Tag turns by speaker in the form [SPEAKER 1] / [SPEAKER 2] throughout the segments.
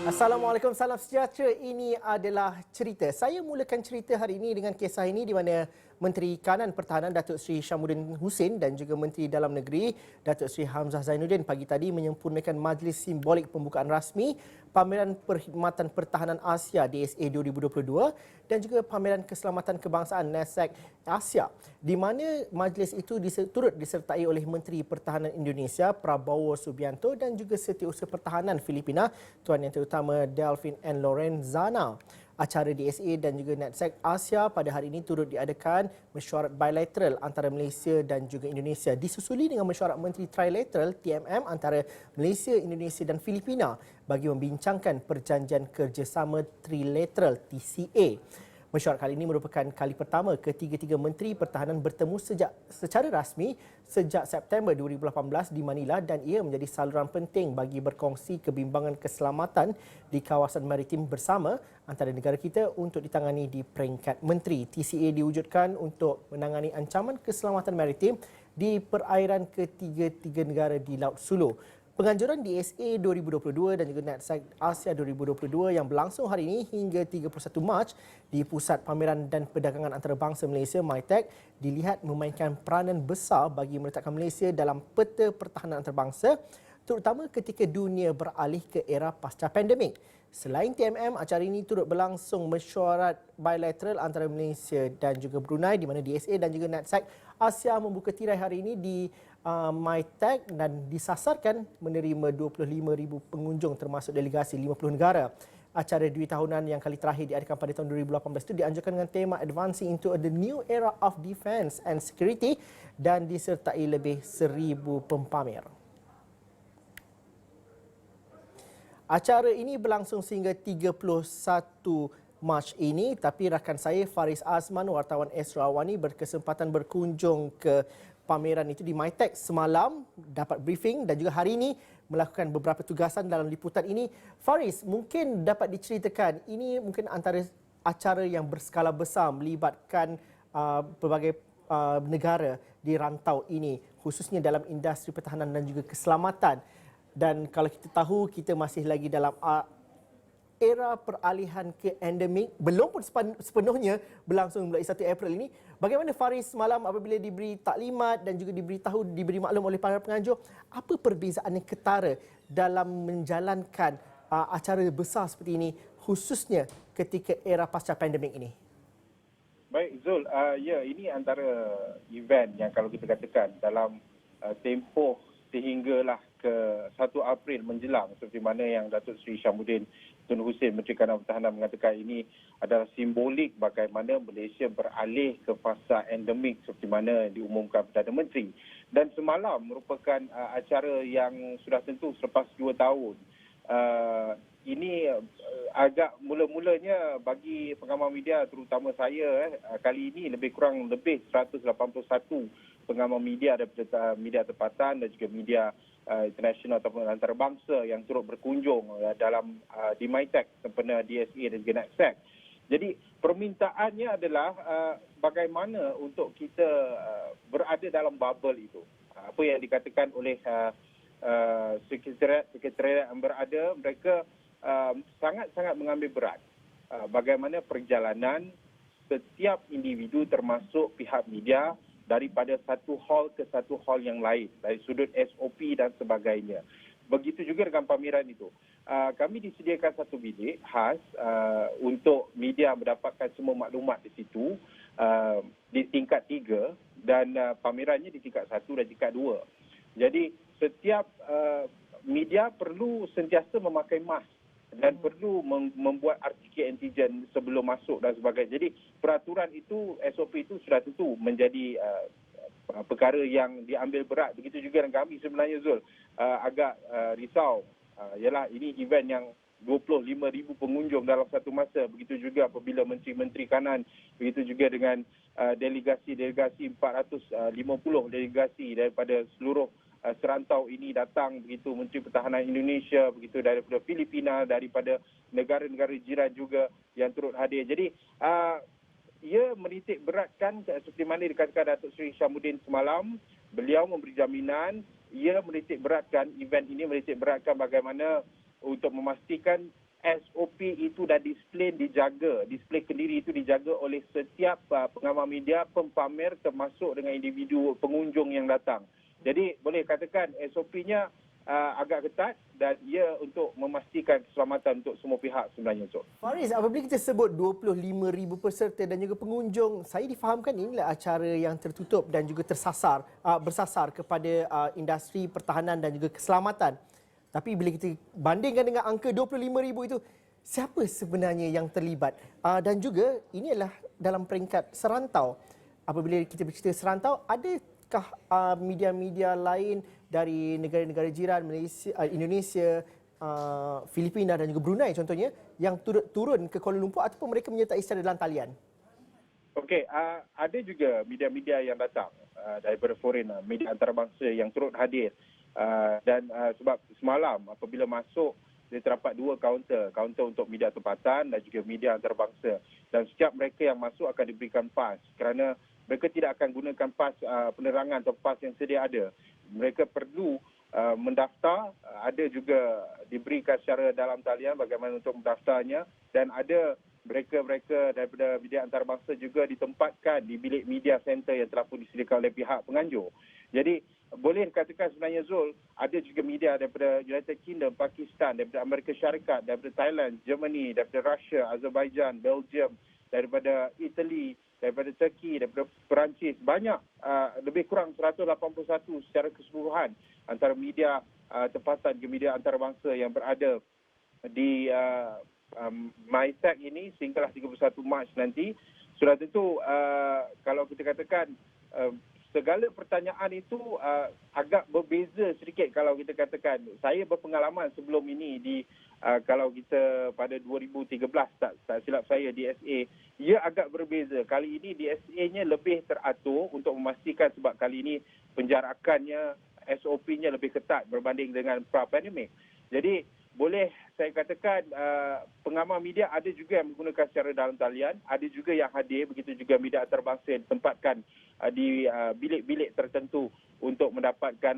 [SPEAKER 1] Assalamualaikum, salam sejahtera. Ini adalah cerita. Saya mulakan cerita hari ini dengan kisah ini di mana Menteri Kanan Pertahanan Datuk Seri Syamudin Hussein dan juga Menteri Dalam Negeri Datuk Seri Hamzah Zainuddin pagi tadi menyempurnakan majlis simbolik pembukaan rasmi Pameran Perkhidmatan Pertahanan Asia DSA 2022 dan juga Pameran Keselamatan Kebangsaan NASAC Asia, di mana majlis itu turut disertai oleh Menteri Pertahanan Indonesia Prabowo Subianto dan juga Setiausaha Pertahanan Filipina Tuan Yang Terutama Delvin N. Lorenzana. Acara DSA dan juga NASAC Asia pada hari ini turut diadakan mesyuarat bilateral antara Malaysia dan juga Indonesia, disusuli dengan mesyuarat Menteri Trilateral TMM antara Malaysia, Indonesia dan Filipina bagi membincangkan perjanjian kerjasama Trilateral TCA. Mesyuarat kali ini merupakan kali pertama ketiga-tiga Menteri Pertahanan bertemu secara rasmi sejak September 2018 di Manila dan ia menjadi saluran penting bagi berkongsi kebimbangan keselamatan di kawasan maritim bersama antara negara kita untuk ditangani di peringkat menteri. TCA diwujudkan untuk menangani ancaman keselamatan maritim di perairan ketiga-tiga negara di Laut Sulu. Penganjuran DSA 2022 dan juga NASAC Asia 2022 yang berlangsung hari ini hingga 31 Mac di Pusat Pameran dan Perdagangan Antarabangsa Malaysia MITEC dilihat memainkan peranan besar bagi meletakkan Malaysia dalam peta pertahanan antarabangsa, terutama ketika dunia beralih ke era pasca pandemik. Selain TMM, acara ini turut berlangsung mesyuarat bilateral antara Malaysia dan juga Brunei di mana DSA dan juga NASAC Asia membuka tirai hari ini di MITEC dan disasarkan menerima 25,000 pengunjung termasuk delegasi 50 negara. Acara 2 tahunan yang kali terakhir diadakan pada tahun 2018 itu dianjurkan dengan tema Advancing into the New Era of Defence and Security dan disertai lebih 1,000 pempamer. Acara ini berlangsung sehingga 31 Mac ini, tapi rakan saya Faris Azman, wartawan Astro Awani berkesempatan berkunjung ke pameran itu di MITEC semalam, dapat briefing dan juga hari ini melakukan beberapa tugasan dalam liputan ini. Faris, mungkin dapat diceritakan, ini mungkin antara acara yang berskala besar melibatkan pelbagai negara di rantau ini, khususnya dalam industri pertahanan dan juga keselamatan. Dan kalau kita tahu, kita masih lagi dalam era peralihan ke endemik, belum pun sepenuhnya berlangsung mulai 1 April ini. Bagaimana Faris semalam apabila diberi taklimat dan juga diberi maklum oleh para penganjur, apa perbezaan yang ketara dalam menjalankan acara besar seperti ini, khususnya ketika era pasca pandemik ini?
[SPEAKER 2] Baik Zul, ya ini antara event yang kalau kita katakan dalam tempoh sehinggalah ke 1 April menjelang, seperti mana yang Datuk Seri Syamudin Tun Hussein Menteri Kanan Pertahanan mengatakan ini adalah simbolik bagaimana Malaysia beralih ke fasa endemik seperti mana diumumkan Perdana Menteri. Dan semalam merupakan acara yang sudah tentu selepas 2 tahun. Ini agak mula-mulanya bagi pengamal media terutama saya, kali ini lebih 181 pengamal media daripada media tempatan dan juga media internasional ataupun antarabangsa yang turut berkunjung dalam di MITEC sempena DSA dan juga NASAC. Jadi permintaannya adalah bagaimana untuk kita berada dalam bubble itu. Apa yang dikatakan oleh sekretariat yang berada, mereka sangat-sangat mengambil berat bagaimana perjalanan setiap individu termasuk pihak media daripada satu hall ke satu hall yang lain, dari sudut SOP dan sebagainya. Begitu juga dengan pameran itu. Kami disediakan satu bilik khas untuk media mendapatkan semua maklumat di situ di tingkat 3 dan pamerannya di tingkat 1 dan tingkat 2. Jadi setiap media perlu sentiasa memakai mask dan perlu membuat RTK antigen sebelum masuk dan sebagainya. Jadi peraturan itu, SOP itu sudah tentu menjadi perkara yang diambil berat. Begitu juga dengan kami sebenarnya Zul. Agak risau. Ialah ini event yang 25,000 pengunjung dalam satu masa. Begitu juga apabila Menteri-Menteri Kanan, begitu juga dengan delegasi-delegasi 450 delegasi daripada seluruh serantau ini datang, begitu Menteri Pertahanan Indonesia, begitu daripada Filipina, daripada negara-negara jiran juga yang turut hadir. Jadi ia menitik beratkan seperti mana dikatakan Datuk Seri Syamudin semalam, beliau memberi jaminan ia menitik beratkan, event ini menitik beratkan bagaimana untuk memastikan SOP itu dah display kendiri itu dijaga oleh setiap pengamal media, pempamer termasuk dengan individu pengunjung yang datang. Jadi boleh katakan SOP-nya agak ketat dan ia untuk memastikan keselamatan untuk semua pihak sebenarnya.
[SPEAKER 1] Faris, apabila kita sebut 25,000 peserta dan juga pengunjung, saya difahamkan inilah acara yang tertutup dan juga bersasar kepada industri pertahanan dan juga keselamatan. Tapi bila kita bandingkan dengan angka 25,000 itu, siapa sebenarnya yang terlibat? Dan juga ini adalah dalam peringkat serantau. Apabila kita bercerita serantau, adakah media-media lain dari negara-negara jiran, Malaysia, Indonesia, Filipina dan juga Brunei contohnya yang turun ke Kuala Lumpur ataupun mereka menyertai secara dalam talian?
[SPEAKER 2] Okey, ada juga media-media yang datang daripada foreign, media antarabangsa yang turut hadir. Dan sebab semalam apabila masuk, dia terdapat 2 kaunter untuk media tempatan dan juga media antarabangsa. Dan setiap mereka yang masuk akan diberikan pas kerana mereka tidak akan gunakan pas penerangan atau pas yang sedia ada. Mereka perlu mendaftar, ada juga diberikan secara dalam talian bagaimana untuk mendaftarnya, dan ada mereka daripada media antarabangsa juga ditempatkan di bilik media center yang telah pun disediakan oleh pihak penganjur. Jadi boleh dikatakan sebenarnya Zul, ada juga media daripada United Kingdom, Pakistan, daripada Amerika Syarikat, daripada Thailand, Germany, daripada Russia, Azerbaijan, Belgium, daripada Italy, daripada Turki, daripada Perancis. Banyak, lebih kurang 181 secara keseluruhan antara media tempatan ke media antarabangsa yang berada di MySec ini sehinggalah 31 Mac nanti. Sudah tentu kalau kita katakan segala pertanyaan itu agak berbeza sedikit kalau kita katakan. Saya berpengalaman sebelum ini di kalau kita pada 2013 tak silap saya di SA, ia agak berbeza. Kali ini di SA-nya lebih teratur untuk memastikan sebab kali ini penjarakannya, SOP-nya lebih ketat berbanding dengan pra-pandemik. Jadi boleh saya katakan pengamal media ada juga yang menggunakan secara dalam talian, ada juga yang hadir, begitu juga media antarabangsa yang ditempatkan di bilik-bilik tertentu untuk mendapatkan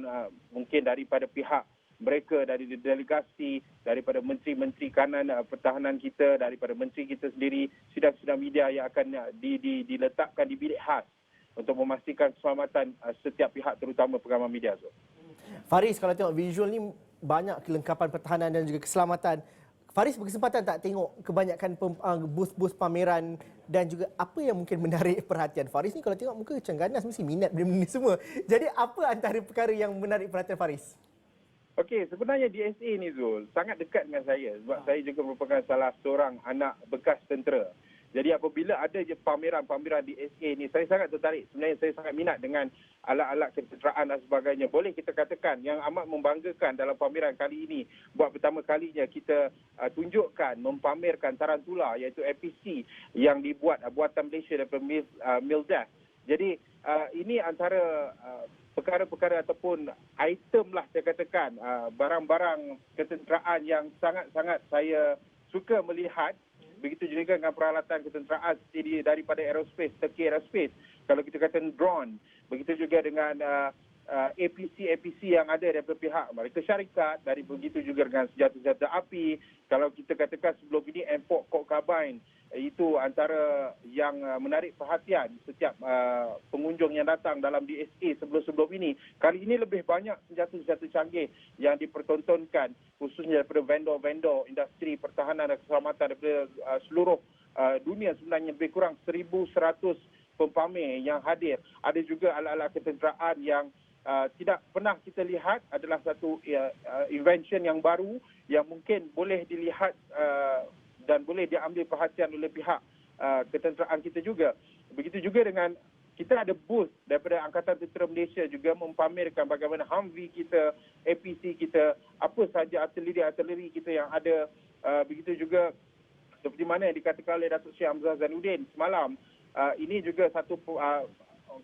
[SPEAKER 2] mungkin daripada pihak mereka, dari delegasi, daripada menteri-menteri kanan pertahanan kita, daripada menteri kita sendiri, sidang-sidang media yang akan diletakkan di bilik khas untuk memastikan keselamatan setiap pihak terutama pengamal media.
[SPEAKER 1] Faris, kalau tengok visual ni banyak kelengkapan pertahanan dan juga keselamatan. Faris berkesempatan tak tengok kebanyakan booth-booth pameran dan juga apa yang mungkin menarik perhatian? Faris ni kalau tengok muka macam ganas, mesti minat benda-benda ni semua. Jadi apa antara perkara yang menarik perhatian Faris?
[SPEAKER 2] Okey, sebenarnya DSA ni Zul sangat dekat dengan saya sebab saya juga merupakan salah seorang anak bekas tentera. Jadi apabila ada je pameran-pameran DSA ni, saya sangat tertarik. Sebenarnya saya sangat minat dengan alat-alat ketenteraan dan sebagainya. Boleh kita katakan yang amat membanggakan dalam pameran kali ini, buat pertama kalinya kita tunjukkan, mempamerkan tarantula iaitu APC yang dibuat buatan Malaysia daripada MILDEF. Jadi ini antara perkara-perkara ataupun item lah saya katakan, barang-barang ketenteraan yang sangat-sangat saya suka melihat. Begitu juga dengan peralatan ketenteraan daripada aerospace, Turki Aerospace. Kalau kita kata drone, begitu juga dengan APC yang ada daripada pihak Amerika Syarikat, dari begitu juga dengan senjata-senjata api. Kalau kita katakan sebelum ini M4 Colt Carbine, itu antara yang menarik perhatian setiap pengunjung yang datang dalam DSA sebelum-sebelum ini. Kali ini lebih banyak senjata-senjata canggih yang dipertontonkan, khususnya daripada vendor-vendor industri pertahanan dan keselamatan daripada seluruh dunia. Sebenarnya lebih kurang 1,100 pempamer yang hadir. Ada juga alat-alat ketenteraan yang tidak pernah kita lihat, adalah satu invention yang baru yang mungkin boleh dilihat dan boleh diambil perhatian oleh pihak ketenteraan kita juga. Begitu juga dengan kita ada booth daripada Angkatan Tentera Malaysia juga mempamerkan bagaimana Humvee kita, APC kita, apa sahaja artileri kita yang ada. Begitu juga seperti mana yang dikatakan oleh Datuk Syekh Hamzah Zainuddin semalam, ini juga satu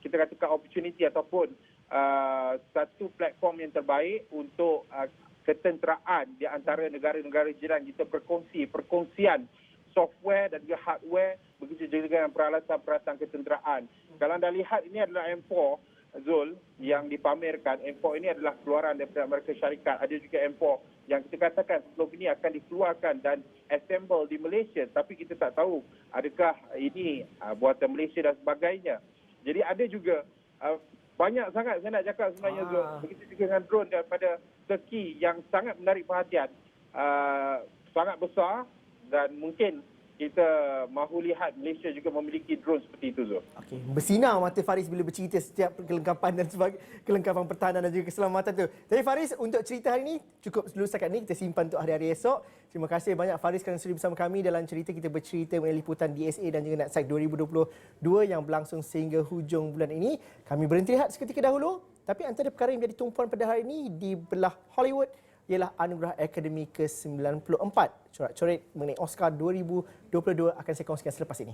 [SPEAKER 2] kita katakan opportunity ataupun satu platform yang terbaik untuk ketenteraan di antara negara-negara jiran kita perkongsian software dan juga hardware, begitu juga dengan peralatan-peralatan ketenteraan. Kalau anda lihat, ini adalah M4 Zul yang dipamerkan. M4 ini adalah keluaran daripada Amerika Syarikat. Ada juga M4 yang kita katakan sebelum ini akan dikeluarkan dan assemble di Malaysia, tapi kita tak tahu adakah ini buatan Malaysia dan sebagainya. Jadi ada juga banyak sangat saya nak cakap sebenarnya Zul. Begitu juga dengan drone daripada Turki yang sangat menarik perhatian, sangat besar, dan mungkin kita mahu lihat Malaysia juga memiliki drone seperti itu, Zul.
[SPEAKER 1] Okey, bersinar mata Faris bila bercerita setiap kelengkapan dan kelengkapan pertahanan dan juga keselamatan tu. Tapi Faris, untuk cerita hari ini cukup dulu setakat ni, kita simpan untuk hari-hari esok. Terima kasih banyak Faris kerana sudi bersama kami dalam cerita kita bercerita mengenai liputan DSA dan juga NatSec 2022 yang berlangsung sehingga hujung bulan ini. Kami berhenti rehat seketika dahulu, tapi antara perkara yang menjadi tumpuan pada hari ini di belah Hollywood ialah Anugerah Akademi ke-94. Corak-coret mengenai Oscar 2022 akan saya kongsikan selepas ini.